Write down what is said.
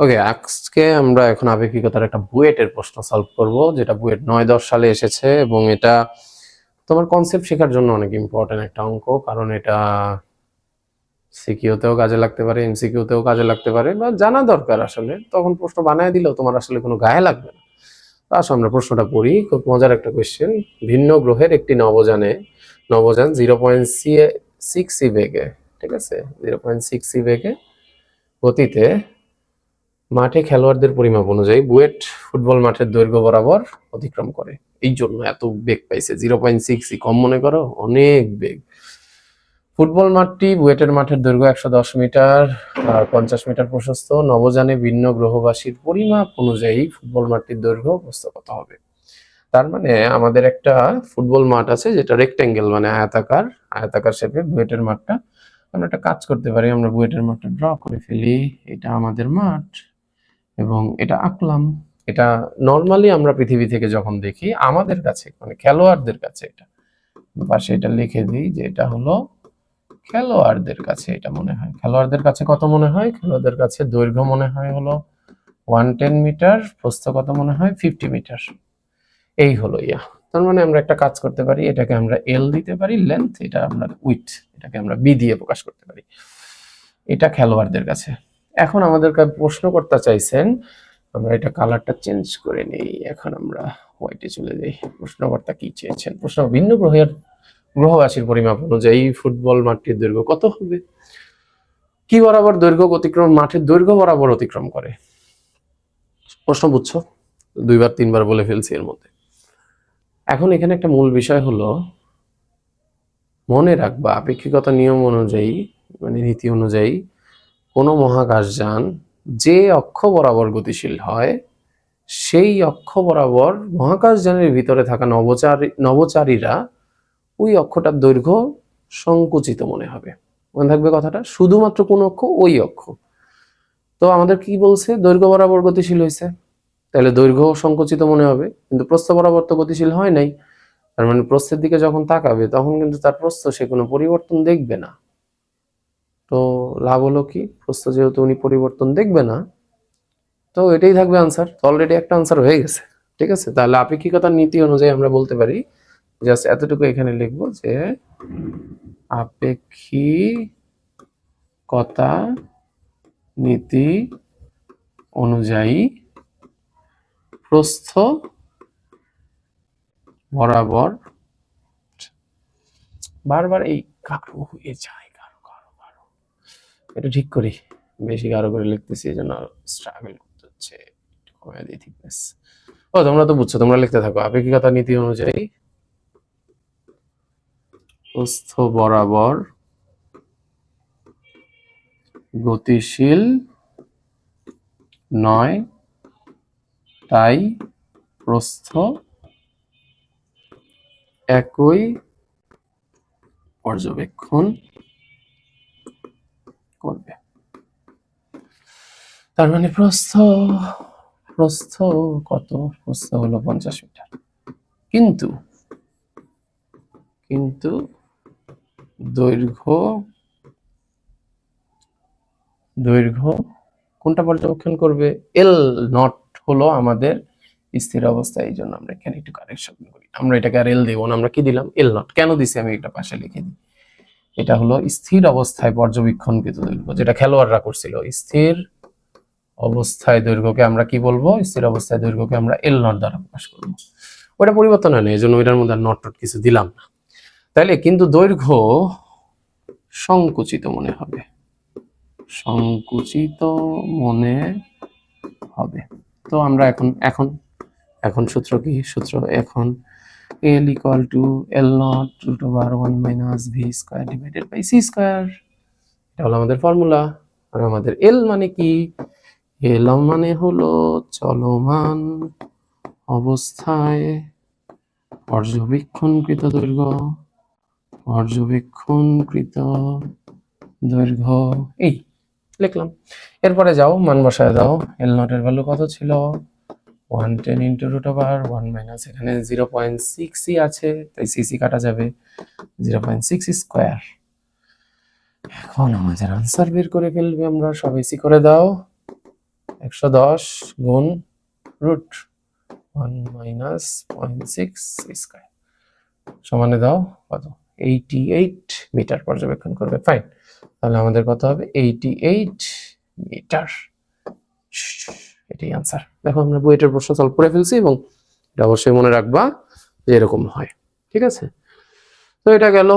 ওকে, আজকে আমরা এখন আপেক্ষিকতার একটা বুয়েটের প্রশ্ন সলভ করব, যেটা বুয়েট 9-10 সালে এসেছে এবং এটা তোমার কনসেপ্ট শেখার জন্য অনেক ইম্পর্টেন্ট একটা অঙ্ক, কারণ এটা সিকিউতেও কাজে লাগতে পারে, এমসিকিউতেও কাজে লাগতে পারে, বা জানা দরকার আসলে। তখন প্রশ্ন বানায় দিলেও তোমার আসলে কোনো গায়ে লাগবে না। তো আসো আমরা প্রশ্নটা পড়ি। খুব মজার একটা কোয়েশ্চেন। ভিন্ন গ্রহের একটি নবযান 0.6 বেগে, ঠিক আছে, 0.6 বেগে গতিতে মাঠে খেলোয়াড়দের পরিমাপ অনুযায়ী বুয়েট ফুটবল মাঠের দৈর্ঘ্য বরাবর অতিক্রম করে। এই জন্য এত বেগ পাইছে। 0.6 কম মনে করো, অনেক বেগ। ফুটবল মাঠটি বুয়েটের মাঠের দৈর্ঘ্য 110 মিটার আর 50 মিটার প্রশস্ত। নবযানে ভিন্ন গ্রহবাসীর পরিমাপ অনুযায়ী ফুটবল মাঠটির দৈর্ঘ্য প্রস্থ কত হবে? তার মানে আমাদের একটা ফুটবল মাঠ আছে যেটা রেক্টেঙ্গেল, মানে আয়তাকার শেপে বুয়েটের মাঠটা। আমরা একটা কাজ করতে পারি, আমরা বুয়েটের মাঠটা ড্র করে ফেলি। এটা আমাদের মাঠ এবং এটা আঁকলাম। এটা নর্মালি আমরা পৃথিবী থেকে যখন দেখি আমাদের কাছে, মানে খেলোয়াড়দের কাছে, এটা পাশে এটা লিখে দিই যে এটা হলো খেলোয়াড়দের কাছে। এটা মনে হয় খেলোয়াড়দের কাছে কত মনে হয়? খেলোয়াড়দের কাছে দৈর্ঘ্য মনে হয় হলো 110 মিটার, প্রস্থ কত মনে হয়? 50 মিটার। এই হলো তার মানে আমরা একটা কাজ করতে পারি, এটাকে আমরা এল দিতে পারি লেন্থ, এটা আমরা উইথ, এটাকে আমরা বি দিয়ে প্রকাশ করতে পারি। এটা খেলোয়াড়দের কাছে। এখন আমাদের প্রশ্ন করতে চাইছেন, আমরা এটা কালারটা চেঞ্জ করে নেই, এখন আমরা হোয়াইটে চলে যাই। প্রশ্নকর্তা কি চেয়েছেন? প্রশ্ন: ভিন্ন গ্রহবাসীর পরিমাপ অনুযায়ী ফুটবল মাঠটির দৈর্ঘ্য কত হবে? কি বরাবর দৈর্ঘ্য অতিক্রম, মাঠের দৈর্ঘ্য বরাবর অতিক্রম করে? প্রশ্ন বুঝছো? 2-3 বার বলে ফেলছি এর মধ্যে। এখন এখানে একটা মূল বিষয় হলো, মনে রাখবা আপেক্ষিকতা নিয়ম অনুযায়ী, মানে নীতি অনুযায়ী, কোনো মহাকাশযান যে অক্ষ বরাবর গতিশীল হয় সেই অক্ষ বরাবর মহাকাশযানের ভিতরে থাকা নভোচারীরা ওই অক্ষটার দৈর্ঘ্য সংকুচিত মনে হবে। মনে থাকবে কথাটা, শুধুমাত্র কোন অক্ষ? ওই অক্ষ। তো আমাদের কি বলছে? দৈর্ঘ্য বরাবর গতিশীল হয়েছে, তাহলে দৈর্ঘ্য সংকুচিত মনে হবে, কিন্তু প্রস্থ বরাবর তো গতিশীল হয় নাই। তার মানে প্রস্থের দিকে যখন তাকাবে তখন কিন্তু তার প্রস্থ সে কোনো পরিবর্তন দেখবে না। তো লাভ হলো কি? প্রস্থ যেহেতু উনি পরিবর্তন দেখবে না, তো এটাই থাকবে আনসার। তো অলরেডি একটা আনসার হয়ে গেছে, ঠিক আছে। তাহলে আপেক্ষিকতার নীতি অনুযায়ী আমরা বলতে পারি, জাস্ট এতটুকু এখানে লিখবো যে আপেক্ষিকতা নীতি অনুযায়ী প্রস্থ বরাবর, বারবার এই গাঢ় হয়ে যায়, গাঢ়। এটা ঠিক করি, বেশি গাঢ় করে লিখতেছি, এই জন্য স্ট্রাগল করতে হচ্ছে। কমে দিই থিকনেস। ও তোমরা তো বুঝছো, তোমরা লিখতে থাকো। আপেক্ষিকতা নীতি অনুযায়ী প্রস্থ বরাবর গতিশীল নয়, তাই প্রস্থ একই পর্যবেক্ষণ করবে। তার মানে প্রস্থ কত? প্রস্থ হলো 50 মিটার, কিন্তু দৈর্ঘ্য কোনটা পর্যবেক্ষণ করবে? এল নট হলো আমাদের স্থির অবস্থা। এই জন্য আমরা এখানে একটু কারেকশন করি, আমরা এটাকে আর এল দেবো না, আমরা কি দিলাম? এল নট। কেন দিছি আমি এটা পাশে লিখে দিই। এটা হলো স্থির অবস্থায় পর্যবেক্ষণকৃত দৈর্ঘ্য, যেটা খেলোয়াড়রা করছিল। স্থির অবস্থায় দৈর্ঘ্যকে আমরা কি বলবো? স্থির অবস্থায় দৈর্ঘ্যকে আমরা এল নট দ্বারা প্রকাশ করবো। ওটা পরিবর্তন হয় না, এই জন্য ওইটার মধ্যে নট কিছু দিলাম না। তাইলে কিন্তু দৈর্ঘ্য সংকুচিত মনে হবে, তো আমরা এখন সূত্র কি? সূত্র এখন L equal to L naught root over 1 minus v square divided by c square। এটা হলো আমাদের ফর্মুলা। আর আমাদের L মানে কি? L মানে হলো চলমান অবস্থায় পর্যবেক্ষণকৃত দৈর্ঘ্য। এই লিখলাম। এরপরে যাও, মান বসায় দাও। L naught এর ভ্যালু কত ছিল? 110 into root over 1 minus, এখানে 0.6 আছে, তাই সিসি কাটা যাবে, 0.6 স্কয়ার। এখন আমাদের আনসার বের করে ফেলবে আমরা। সবাই সি করে দাও। 110 গুণ রুট 1 মাইনাস 0.6 স্কয়ার সমানে দাও কত 88 মিটার পর্যবেক্ষণ করবে। ফাইন, তাহলে আমাদের কত হবে 88 মিটার। এটাই আনসার। দেখো আমরা বুয়েটের প্রশ্ন সলভ করে ফেলছি এবং এটা অবশ্যই মনে রাখবা যে এরকম হয়। ঠিক আছে, তো এটা গেল